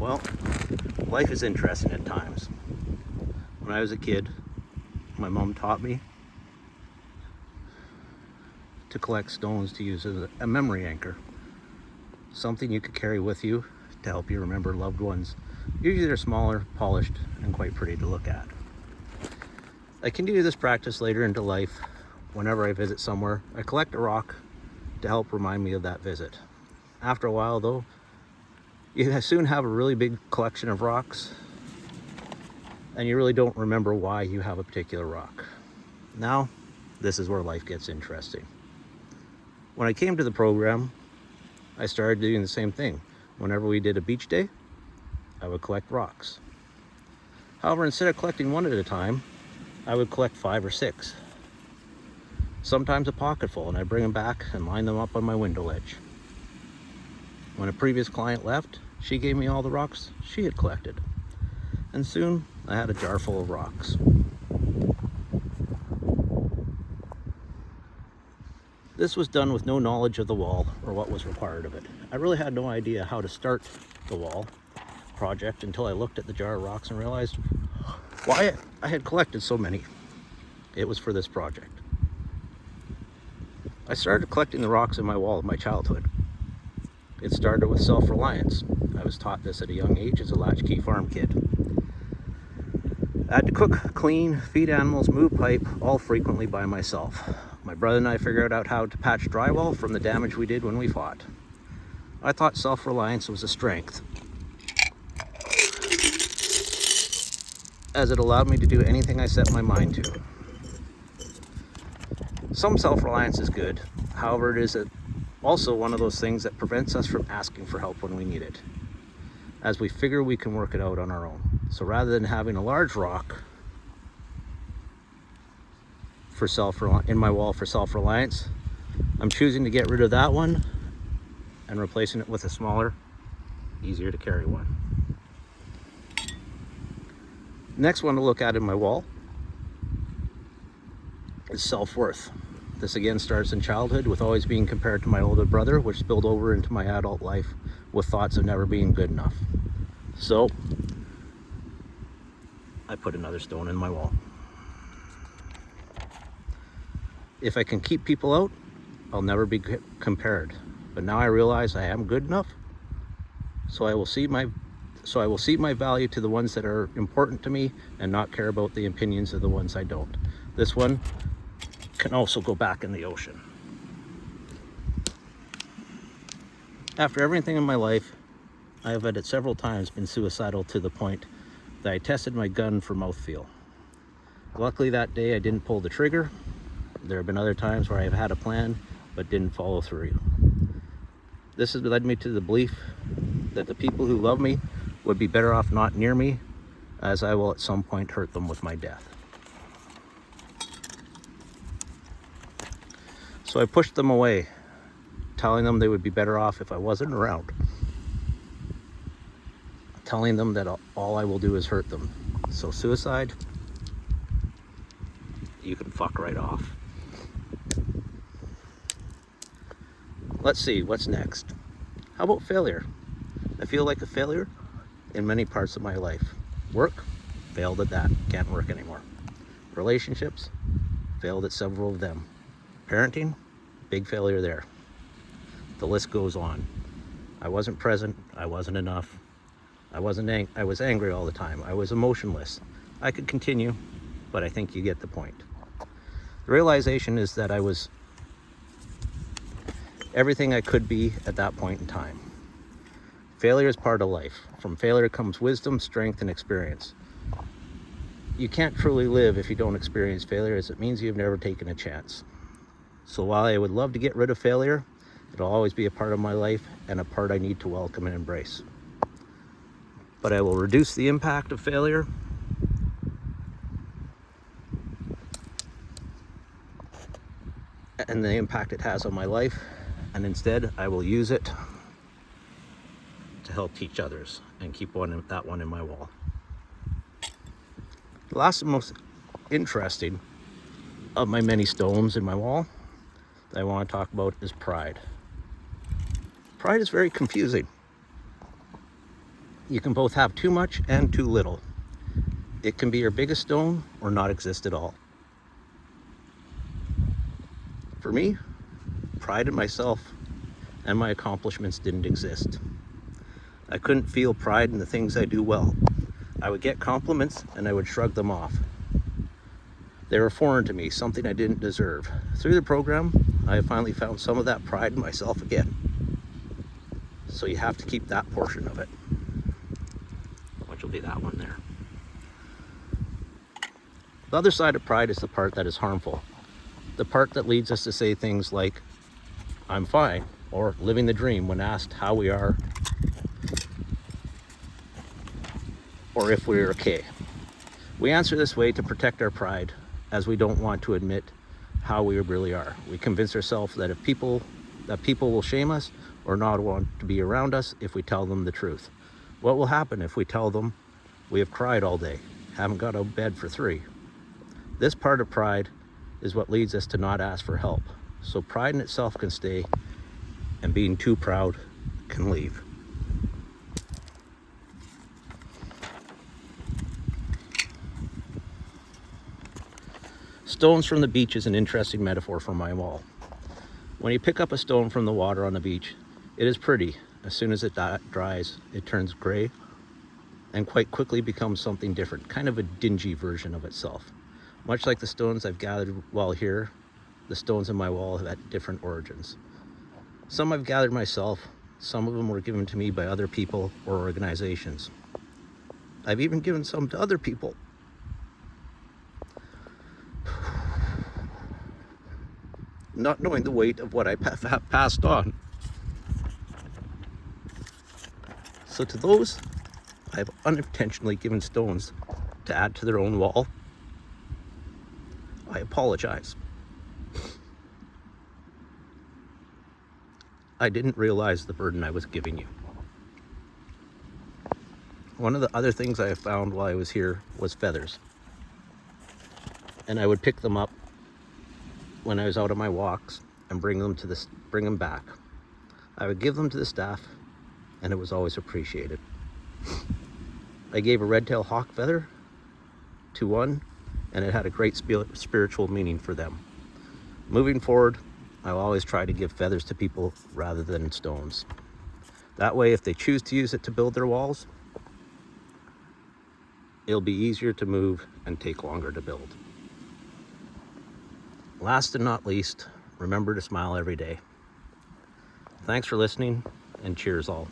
Well, life is interesting at times. When I was a kid, my mom taught me to collect stones to use as a memory anchor. Something you could carry with you to help you remember loved ones. Usually they're smaller, polished, and quite pretty to look at. I continue this practice later into life. Whenever I visit somewhere, I collect a rock to help remind me of that visit. After a while though, you soon have a really big collection of rocks and you really don't remember why you have a particular rock. Now, this is where life gets interesting. When I came to the program, I started doing the same thing. Whenever we did a beach day, I would collect rocks. However, instead of collecting one at a time, I would collect 5 or 6. Sometimes a pocketful, and I bring them back and line them up on my window ledge. When a previous client left, she gave me all the rocks she had collected. And soon, I had a jar full of rocks. This was done with no knowledge of the wall or what was required of it. I really had no idea how to start the wall project until I looked at the jar of rocks and realized why I had collected so many. It was for this project. I started collecting the rocks in my wall of my childhood. It started with self-reliance. I was taught this at a young age as a latchkey farm kid. I had to cook, clean, feed animals, move pipe, all frequently by myself. My brother and I figured out how to patch drywall from the damage we did when we fought. I thought self-reliance was a strength, as it allowed me to do anything I set my mind to. Some self-reliance is good, however it is also one of those things that prevents us from asking for help when we need it, as we figure we can work it out on our own. So rather than having a large rock in my wall for self-reliance, I'm choosing to get rid of that one and replacing it with a smaller, easier to carry one. Next one to look at in my wall is self-worth. This again starts in childhood with always being compared to my older brother, which spilled over into my adult life with thoughts of never being good enough. So I put another stone in my wall. If I can keep people out, I'll never be compared. But now I realize I am good enough, so I will see my value to the ones that are important to me and not care about the opinions of the ones I don't. This one can also go back in the ocean. After everything in my life, I have at several times been suicidal to the point that I tested my gun for mouthfeel. Luckily that day I didn't pull the trigger. There have been other times where I've had a plan but didn't follow through. This has led me to the belief that the people who love me would be better off not near me, as I will at some point hurt them with my death. So I pushed them away, telling them they would be better off if I wasn't around. Telling them that all I will do is hurt them. So suicide, you can fuck right off. Let's see, what's next? How about failure? I feel like a failure in many parts of my life. Work, failed at that, can't work anymore. Relationships, failed at several of them. Parenting, big failure there. The list goes on. I wasn't present, I wasn't enough. I was angry all the time. I was emotionless. I could continue, but I think you get the point. The realization is that I was everything I could be at that point in time. Failure is part of life. From failure comes wisdom, strength, and experience. You can't truly live if you don't experience failure, as it means you've never taken a chance. So while I would love to get rid of failure, it'll always be a part of my life and a part I need to welcome and embrace. But I will reduce the impact of failure and the impact it has on my life, and instead I will use it to help teach others and keep that one in my wall. The last and most interesting of my many stones in my wall that I want to talk about is pride. Pride is very confusing. You can both have too much and too little. It can be your biggest stone or not exist at all. For me, pride in myself and my accomplishments didn't exist. I couldn't feel pride in the things I do well. I would get compliments and I would shrug them off. They were foreign to me, something I didn't deserve. Through the program, I have finally found some of that pride in myself again. So you have to keep that portion of it, which will be that one there. The other side of pride is the part that is harmful. The part that leads us to say things like, I'm fine, or living the dream when asked how we are, or if we're okay. We answer this way to protect our pride, as we don't want to admit how we really are. We convince ourselves that people will shame us or not want to be around us if we tell them the truth. What will happen if we tell them we have cried all day, haven't got out of bed for 3? This part of pride is what leads us to not ask for help. So pride in itself can stay, and being too proud can leave. Stones from the beach is an interesting metaphor for my wall. When you pick up a stone from the water on the beach, it is pretty. As soon as it dries, it turns gray and quite quickly becomes something different, kind of a dingy version of itself. Much like the stones I've gathered while here, the stones in my wall have had different origins. Some I've gathered myself, some of them were given to me by other people or organizations. I've even given some to other people. Not knowing the weight of what I have passed on. So to those I've unintentionally given stones to add to their own wall, I apologize. I didn't realize the burden I was giving you. One of the other things I found while I was here was feathers. And I would pick them up when I was out on my walks and bring them back. I would give them to the staff, and it was always appreciated. I gave a red-tailed hawk feather to one, and it had a great spiritual meaning for them. Moving forward, I'll always try to give feathers to people rather than stones. That way, if they choose to use it to build their walls, it'll be easier to move and take longer to build. Last and not least, remember to smile every day. Thanks for listening, and cheers all.